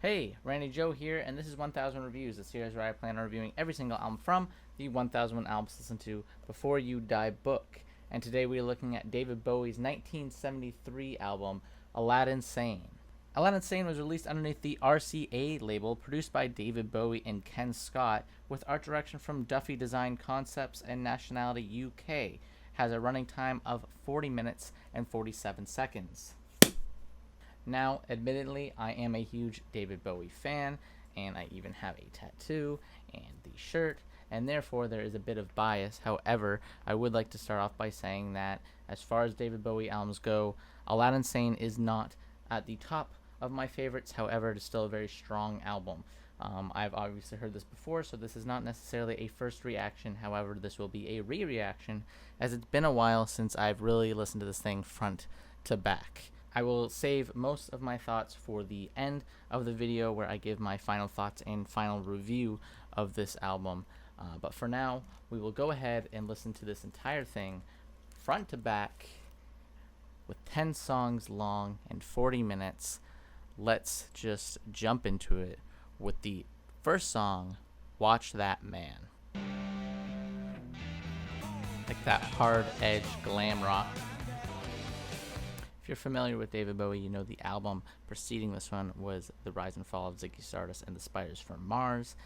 Hey, Randy Joe here, and this is 1000 Reviews, a series where I plan on reviewing every single album from the 1001 Albums to Listen to Before You Die book. And today we are looking at David Bowie's 1973 album, Aladdin Sane. Aladdin Sane was released underneath the RCA label, produced by David Bowie and Ken Scott, with art direction from Duffy Design Concepts and Nationality UK. Has a running time of 40 minutes and 47 seconds. Now, admittedly, I am a huge David Bowie fan, and I even have a tattoo and the shirt, and therefore there is a bit of bias. However, I would like to start off by saying that as far as David Bowie albums go, Aladdin Sane is not at the top of my favorites. However, it is still a very strong album. I've obviously heard this before, so this is not necessarily a first reaction. However, this will be a re-reaction, as it's been a while since I've really listened to this thing front to back. I will save most of my thoughts for the end of the video, where I give my final thoughts and final review of this album. But for now, we will go ahead and listen to this entire thing front to back with 10 songs long and 40 minutes. Let's just jump into it with the first song, Watch That Man. Like that hard-edged glam rock. If you're familiar with David Bowie, you know the album preceding this one was The Rise and Fall of Ziggy Stardust and the Spiders from Mars.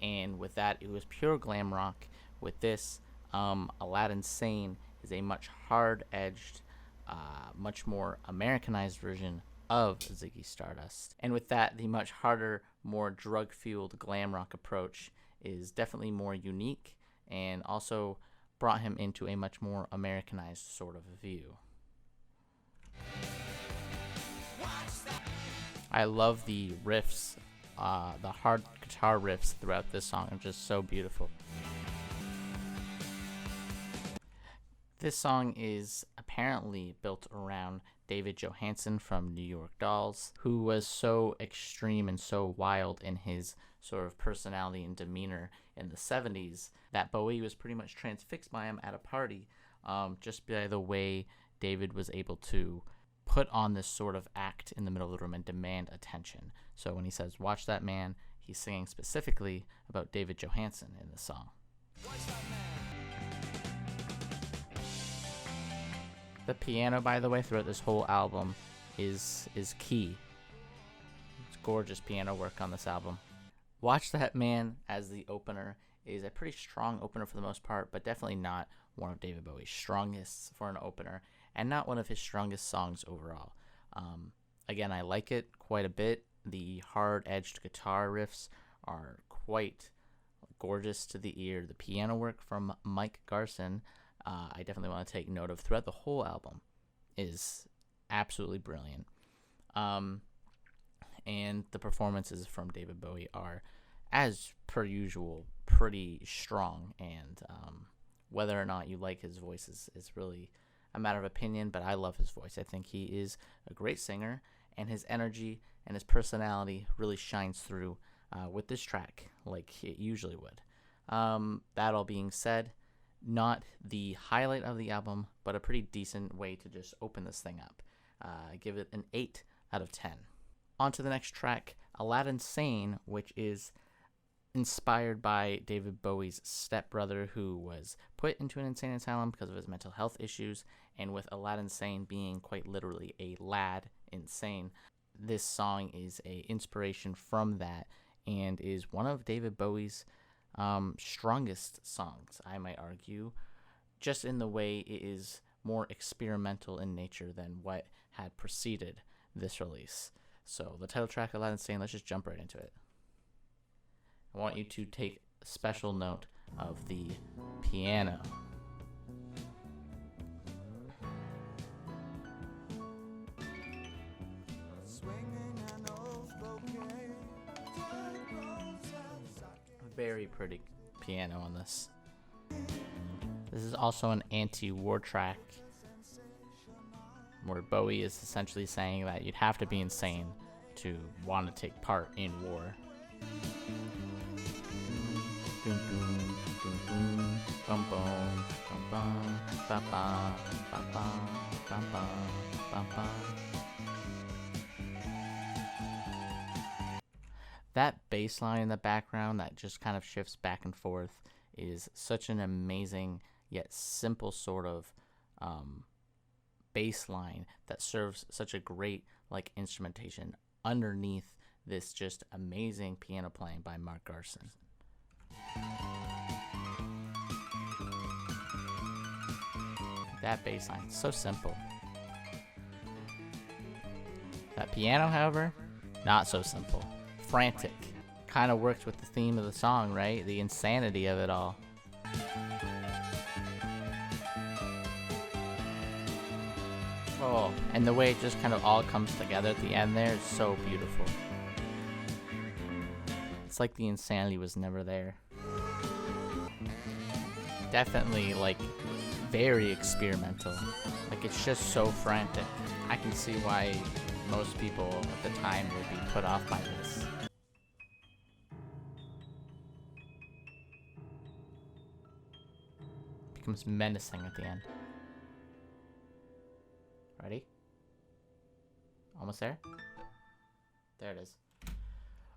And with that, it was pure glam rock. With this, Aladdin Sane is a much hard-edged, much more Americanized version of Ziggy Stardust. And with that, the much harder, more drug-fueled glam rock approach is definitely more unique, and also brought him into a much more Americanized sort of view. I love the riffs, the hard guitar riffs throughout this song are just so beautiful. This song is apparently built around David Johansen from New York Dolls, who was so extreme and so wild in his sort of personality and demeanor in the 70s that Bowie was pretty much transfixed by him at a party, just by the way David was able to put on this sort of act in the middle of the room and demand attention. So when he says, "Watch that man," he's singing specifically about David Johansen in the song. The piano, by the way, throughout this whole album is key. It's gorgeous piano work on this album. Watch That Man as the opener is a pretty strong opener for the most part, but definitely not one of David Bowie's strongest for an opener, and not one of his strongest songs overall. Again, I like it quite a bit. The hard-edged guitar riffs are quite gorgeous to the ear. The piano work from Mike Garson, I definitely want to take note of throughout the whole album, is absolutely brilliant. And the performances from David Bowie are, as per usual, pretty strong, and whether or not you like his voice is really a matter of opinion, but I love his voice. I think he is a great singer, and his energy and his personality really shines through with this track like it usually would. That all being said, not the highlight of the album, but a pretty decent way to just open this thing up. I give it an 8 out of 10. On to the next track, Aladdin Sane, which is inspired by David Bowie's stepbrother, who was put into an insane asylum because of his mental health issues, and with Aladdin Sane being quite literally a lad insane, this song is a inspiration from that and is one of David Bowie's strongest songs, I might argue, just in the way it is more experimental in nature than what had preceded this release. So the title track, Aladdin Sane, let's just jump right into it. I want you to take special note of the piano. Very pretty piano on this. This is also an anti-war track, where Bowie is essentially saying that you'd have to be insane to want to take part in war. That bass line in the background that just kind of shifts back and forth is such an amazing yet simple sort of bass line that serves such a great like instrumentation underneath this just amazing piano playing by Mark Garson. That bass line, so simple. That piano, however, not so simple. Frantic. Kind of works with the theme of the song, right? The insanity of it all. Oh, and the way it just kind of all comes together at the end there is so beautiful. It's like the insanity was never there. Definitely, like, very experimental. Like, it's just so frantic. I can see why most people at the time would be put off by this. Becomes menacing at the end. Ready? Almost there? There it is.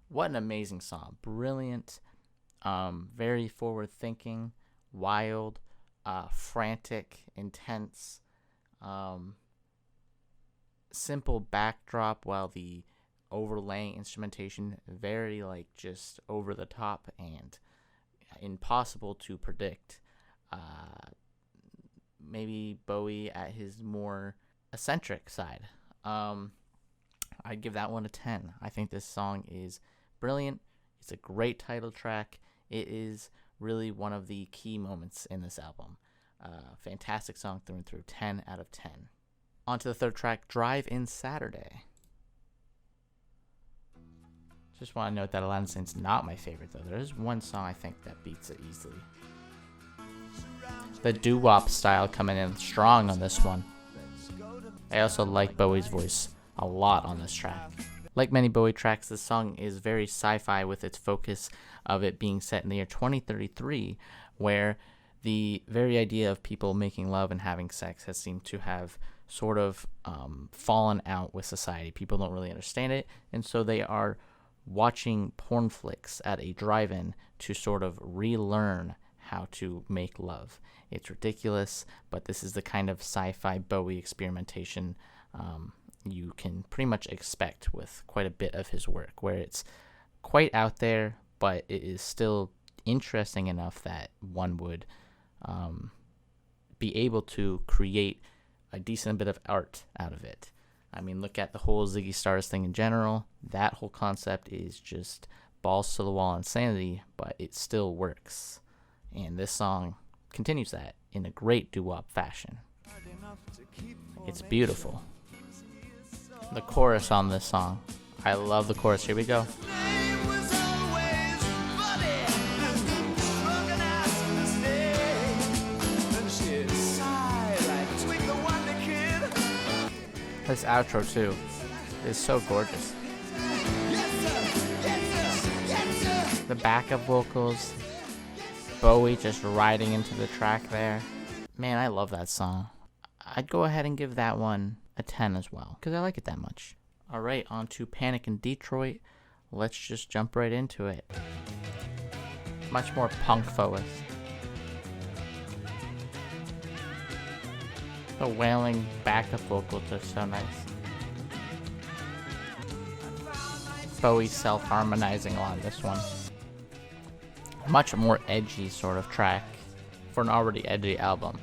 What an amazing song. Brilliant, very forward thinking, wild, frantic, intense, simple backdrop while the overlaying instrumentation very like just over the top and impossible to predict. Maybe Bowie at his more eccentric side. I'd give that one a 10. I think this song is brilliant. It's a great title track. It is really one of the key moments in this album. Fantastic song through and through. 10 out of 10. On to the third track, Drive-In Saturday. Just want to note that Aladdin Sane's not my favorite, though. There is one song I think that beats it easily. The doo-wop style coming in strong on this one. I also like Bowie's voice a lot on this track. Like many Bowie tracks, this song is very sci-fi with its focus of it being set in the year 2033, where the very idea of people making love and having sex has seemed to have sort of fallen out with society. People don't really understand it, and so they are watching porn flicks at a drive-in to sort of relearn how to make love. It's ridiculous, but this is the kind of sci-fi Bowie experimentation you can pretty much expect with quite a bit of his work, where it's quite out there, but it is still interesting enough that one would be able to create a decent bit of art out of it. I mean, look at the whole Ziggy Stardust thing in general. That whole concept is just balls to the wall insanity, but it still works. And this song continues that in a great doo-wop fashion. It's beautiful. The chorus on this song. I love the chorus. Here we go. This outro too is so gorgeous. The backup vocals, Bowie just riding into the track there. Man, I love that song. I'd go ahead and give that one a 10 as well, because I like it that much. Alright, on to Panic in Detroit. Let's just jump right into it. Much more punk focused. The wailing backup vocals are so nice. Bowie self-harmonizing on this one. Much more edgy sort of track for an already edgy album.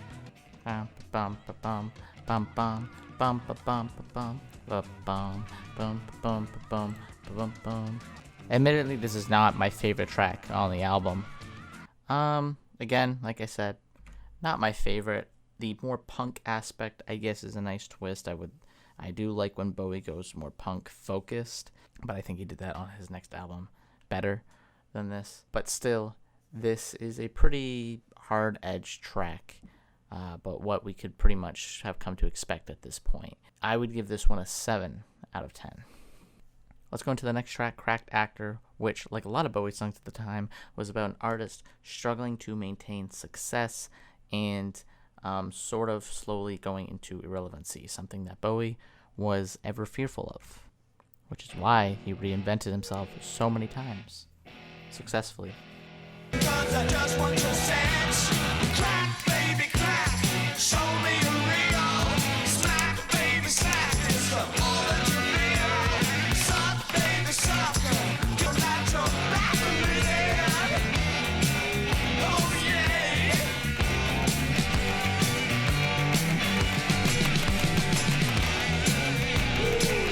Bum bum bum bum bum bum bum bum bum bum bum bum bum bum bum. Admittedly, this is not my favorite track on the album. Again, like I said, not my favorite. The more punk aspect, I guess, is a nice twist. I do like when Bowie goes more punk focused, but I think he did that on his next album better than this. But still, this is a pretty hard-edged track, but what we could pretty much have come to expect at this point. I would give this one a 7 out of 10. Let's go into the next track, Cracked Actor, which, like a lot of Bowie songs at the time, was about an artist struggling to maintain success and sort of slowly going into irrelevancy, something that Bowie was ever fearful of. which is why he reinvented himself so many times, successfully. Because I just want your sense. Crack, baby, crack. Show me a real. Smack, baby, smack. It's the original. Suck, baby, suck. You're not your back of me. Oh, yeah.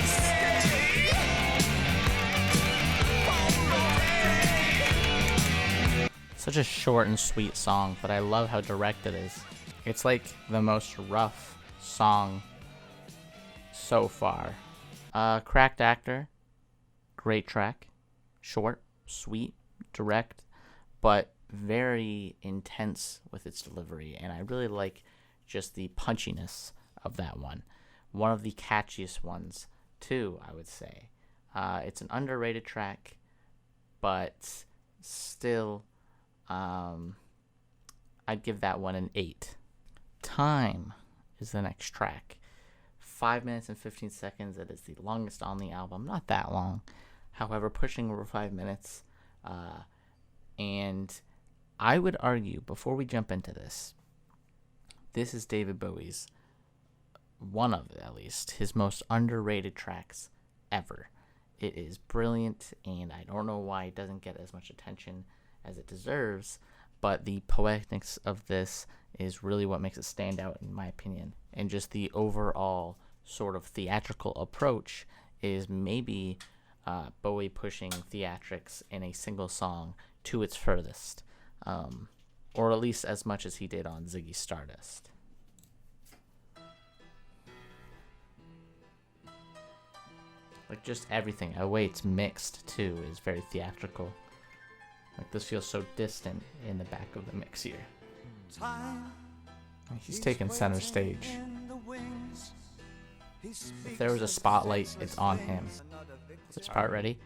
Stay. Such a short and sweet song, but I love how direct it is. It's like the most rough song so far. Cracked Actor, great track. Short, sweet, direct, but very intense with its delivery, and I really like just the punchiness of that one. One of the catchiest ones, too, I would say. It's an underrated track, but still... I'd give that one an 8. Time is the next track. 5 minutes and 15 seconds. It is the longest on the album. Not that long. However, pushing over 5 minutes. And I would argue, before we jump into this, this is David Bowie's, one of, at least, his most underrated tracks ever. It is brilliant, and I don't know why it doesn't get as much attention as it deserves, but the poetics of this is really what makes it stand out, in my opinion. And just the overall sort of theatrical approach is maybe Bowie pushing theatrics in a single song to its furthest, or at least as much as he did on Ziggy Stardust. Like, just everything, the way it's mixed too is very theatrical. Like, this feels so distant in the back of the mix here. He's taking center stage. If there was a spotlight, it's on him. This part ready?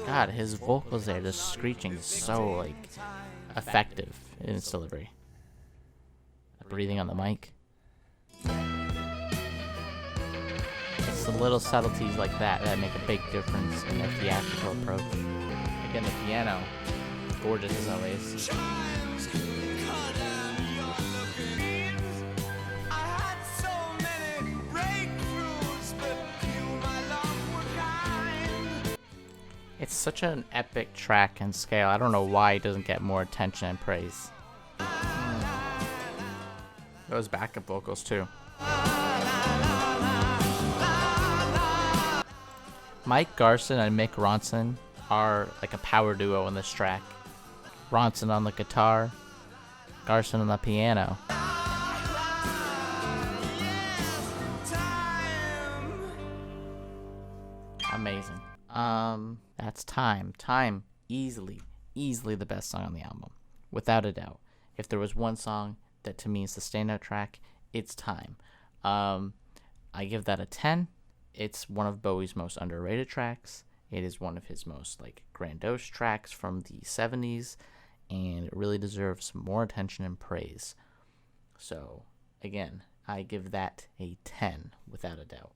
God, his vocals there, just screeching, is so, like, effective in its delivery. Breathing on the mic. It's the little subtleties like that that make a big difference in their theatrical approach. Again, the piano, gorgeous as always. It's such an epic track and scale. I don't know why it doesn't get more attention and praise. Those backup vocals too. Mike Garson and Mick Ronson are like a power duo on this track. Ronson on the guitar, Garson on the piano. Amazing. That's Time. Time, easily the best song on the album, without a doubt. If there was one song that to me is the standout track, it's Time. I give that a 10. It's one of Bowie's most underrated tracks. It is one of his most like grandiose tracks from the 70s, and it really deserves more attention and praise. So, again, I give that a 10, without a doubt.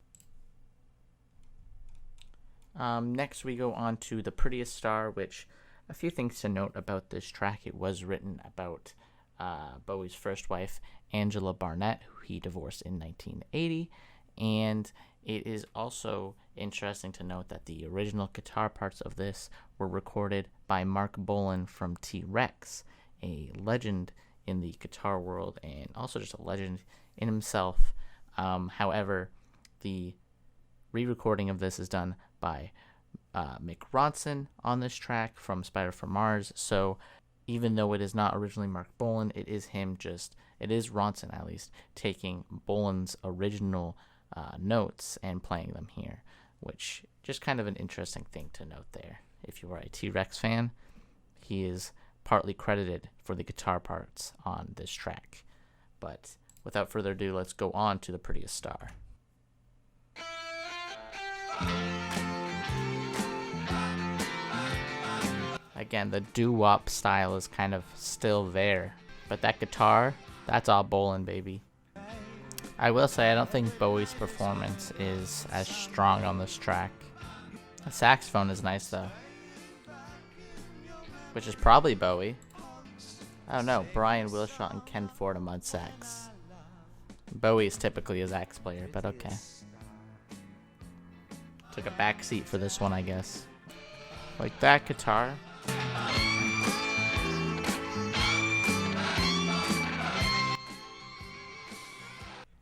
Next, we go on to The Prettiest Star, which, a few things to note about this track. It was written about Bowie's first wife, Angela Barnett, who he divorced in 1980, and it is also interesting to note that the original guitar parts of this were recorded by Mark Bolan from T-Rex, a legend in the guitar world and also just a legend in himself. However, the re-recording of this is done by Mick Ronson on this track from Spider from Mars. So even though it is not originally Mark Bolan, it is Ronson at least taking Bolan's original notes and playing them here, which just kind of an interesting thing to note there. If you are a T-Rex fan, he is partly credited for the guitar parts on this track. But without further ado, let's go on to The Prettiest Star. Again, the doo-wop style is kind of still there, but that guitar, that's all Bolan, baby. I will say I don't think Bowie's performance is as strong on this track. The saxophone is nice though, which is probably Bowie. I don't know, Brian Wilshot and Ken Ford on mud sax. Bowie is typically a sax player, but okay. Took a back seat for this one, I guess. Like that guitar.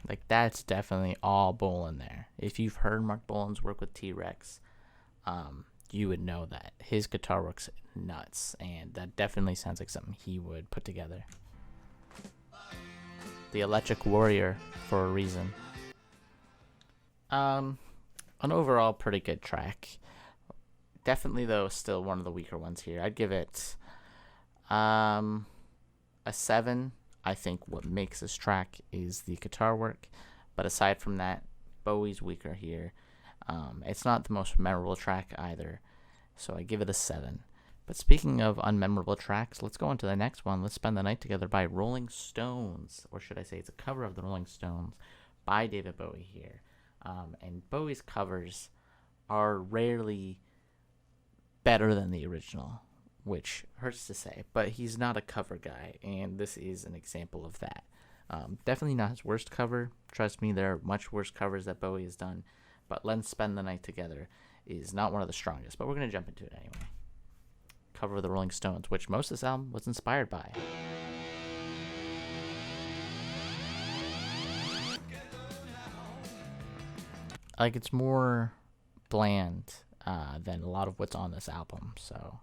Like that's definitely all Bolan there. If you've heard Mark Bolan's work with T-Rex, you would know that his guitar work's nuts, and that definitely sounds like something he would put together. The Electric Warrior for a reason. An overall pretty good track. Definitely though still one of the weaker ones here. I'd give it a 7. I think what makes this track is the guitar work, but aside from that, Bowie's weaker here. It's not the most memorable track either, so I give it a 7. But speaking of unmemorable tracks, let's go on to the next one. Let's Spend the Night Together by Rolling Stones, or should I say it's a cover of the Rolling Stones by David Bowie here. And Bowie's covers are rarely better than the original, which hurts to say, but he's not a cover guy, and this is an example of that. Definitely not his worst cover. Trust me, there are much worse covers that Bowie has done, but Let's Spend the Night Together is not one of the strongest, but we're going to jump into it anyway. Cover of the Rolling Stones, which most of this album was inspired by. Like, it's more bland than a lot of what's on this album, so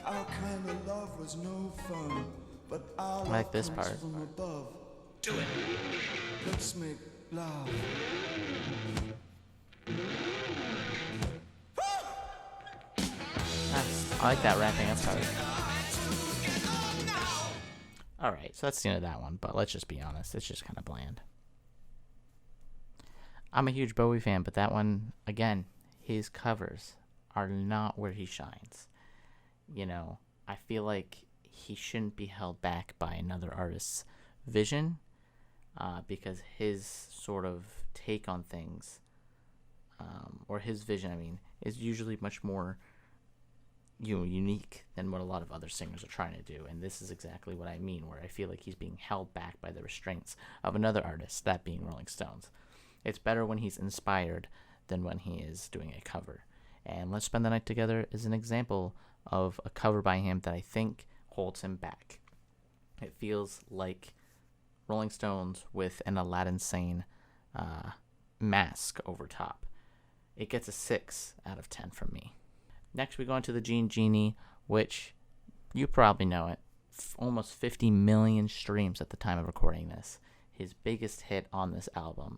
Our kind of love was no fun, but our I like this part. from above. Do it. Let's make love. I like that wrapping up part. Alright, so that's the end of that one, but let's just be honest, it's just kind of bland. I'm a huge Bowie fan, but that one, again, his covers are not where he shines. You know, I feel like he shouldn't be held back by another artist's vision, because his sort of take on things, or his vision, I mean, is usually much more unique than what a lot of other singers are trying to do. And this is exactly what I mean, where I feel like he's being held back by the restraints of another artist, that being Rolling Stones. It's better when he's inspired than when he is doing a cover. And Let's Spend the Night Together is an example of a cover by him that I think holds him back. It feels like Rolling Stones with an Aladdin Sane mask over top. It gets a 6 out of 10 from me. Next we go into the Jean Genie, which you probably know it. Almost 50 million streams at the time of recording this. His biggest hit on this album.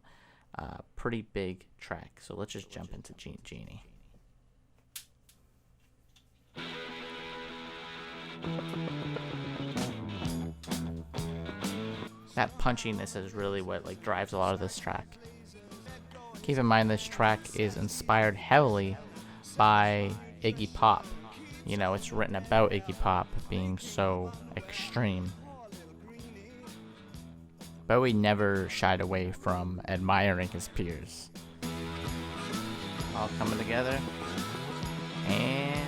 Pretty big track. So let's just jump into Jean Genie. That punchiness is really what drives a lot of this track. Keep in mind this track is inspired heavily by Iggy Pop. You know, it's written about Iggy Pop being so extreme. Bowie never shied away from admiring his peers. All coming together. And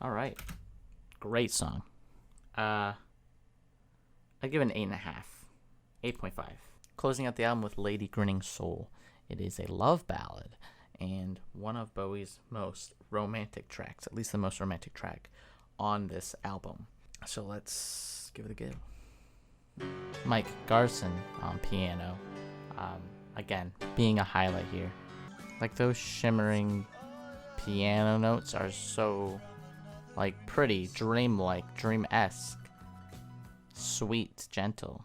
alright. Great song. I give it an 8.5. 8.5. Closing out the album with Lady Grinning Soul. It is a love ballad and one of Bowie's most romantic tracks, at least the most romantic track on this album. So let's give it a go. Mike Garson on piano. Again, being a highlight here. Like those shimmering piano notes are so pretty, dreamlike, dream-esque, sweet, gentle.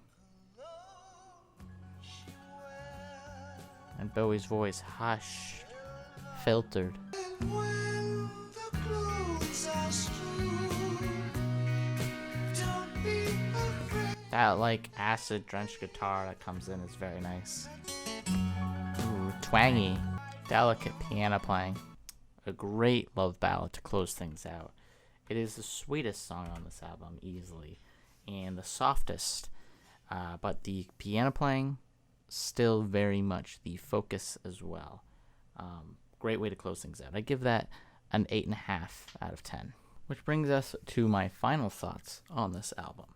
And Bowie's voice hushed, filtered. That acid drenched guitar that comes in is very nice. Ooh, twangy, delicate piano playing. A great love ballad to close things out. It is the sweetest song on this album, easily, and the softest, but the piano playing, still very much the focus as well. Great way to close things out. I give that an 8.5 out of 10. Which brings us to my final thoughts on this album.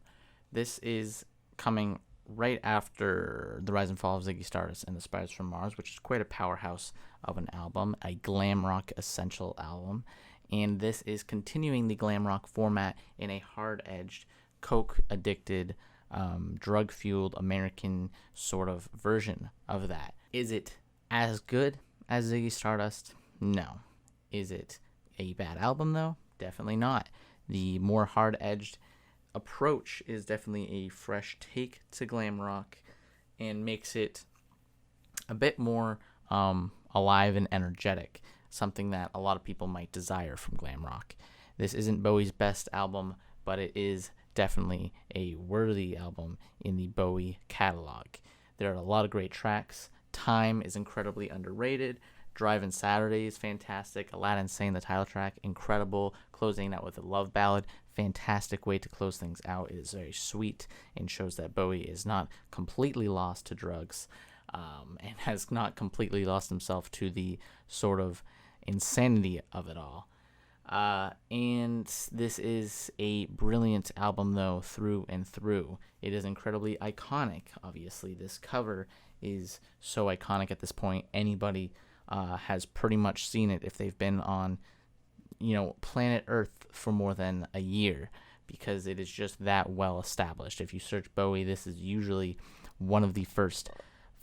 This is coming right after The Rise and Fall of Ziggy Stardust and The Spiders from Mars, which is quite a powerhouse of an album, a glam rock essential album. And this is continuing the glam rock format in a hard-edged, coke-addicted, drug-fueled American sort of version of that. Is it as good as Ziggy Stardust? No. Is it a bad album, though? Definitely not. The more hard-edged approach is definitely a fresh take to glam rock and makes it a bit more alive and energetic, something that a lot of people might desire from glam rock. This isn't Bowie's best album, but it is definitely a worthy album in the Bowie catalog. There are a lot of great tracks. Time is incredibly underrated. Drivin' Saturday is fantastic. Aladdin Sane, the title track, incredible. Closing out with a love ballad, fantastic way to close things out. It is very sweet and shows that Bowie is not completely lost to drugs and has not completely lost himself to the sort of insanity of it all. And this is a brilliant album, though, through and through. It is incredibly iconic, obviously. This cover is so iconic at this point. Anybody has pretty much seen it if they've been on, planet Earth for more than a year, because it is just that well established. If you search Bowie, this is usually one of the first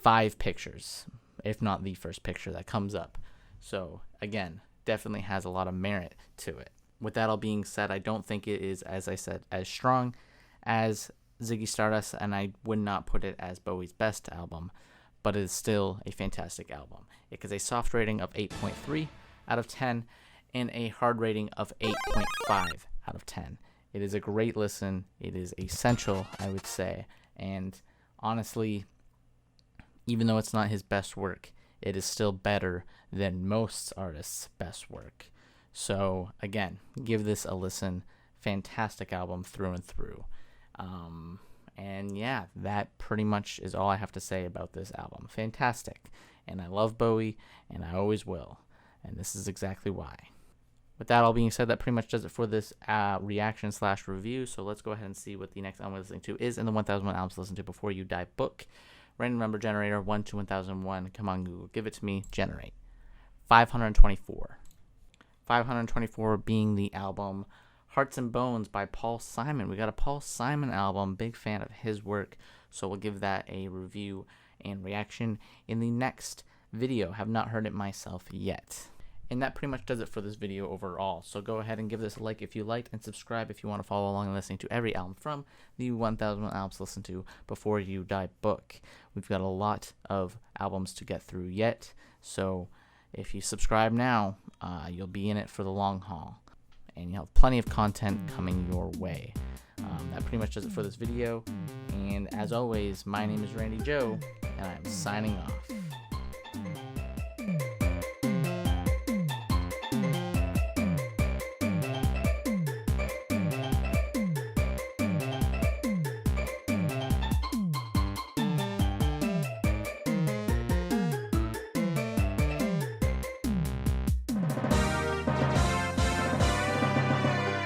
5 pictures, if not the first picture that comes up. So, again, definitely has a lot of merit to it. With that all being said, I don't think it is, as I said, as strong as Ziggy Stardust, and I would not put it as Bowie's best album, but it is still a fantastic album. It gets a soft rating of 8.3 out of 10 and a hard rating of 8.5 out of 10. It is a great listen. It is essential, I would say, and honestly, even though it's not his best work, it is still better than most artists' best work. So, again, give this a listen. Fantastic album through and through. And yeah, that pretty much is all I have to say about this album. Fantastic. And I love Bowie, and I always will. And this is exactly why. With that all being said, that pretty much does it for this reaction/review. So let's go ahead and see what the next album we're listening to is in the 1001 albums to listen to before you die book. Random number generator 1 to 1001. Come on, Google, give it to me. Generate 524. 524 being the album Hearts and Bones by Paul Simon. We got a Paul Simon album. Big fan of his work, so we'll give that a review and reaction in the next video. Have not heard it myself yet. And that pretty much does it for this video overall. So go ahead and give this a like if you liked, and subscribe if you want to follow along and listening to every album from the 1001 albums to listen to before you die book. We've got a lot of albums to get through yet, so if you subscribe now, you'll be in it for the long haul, and you'll have plenty of content coming your way. That pretty much does it for this video, and as always, my name is Randy Joe, and I'm signing off.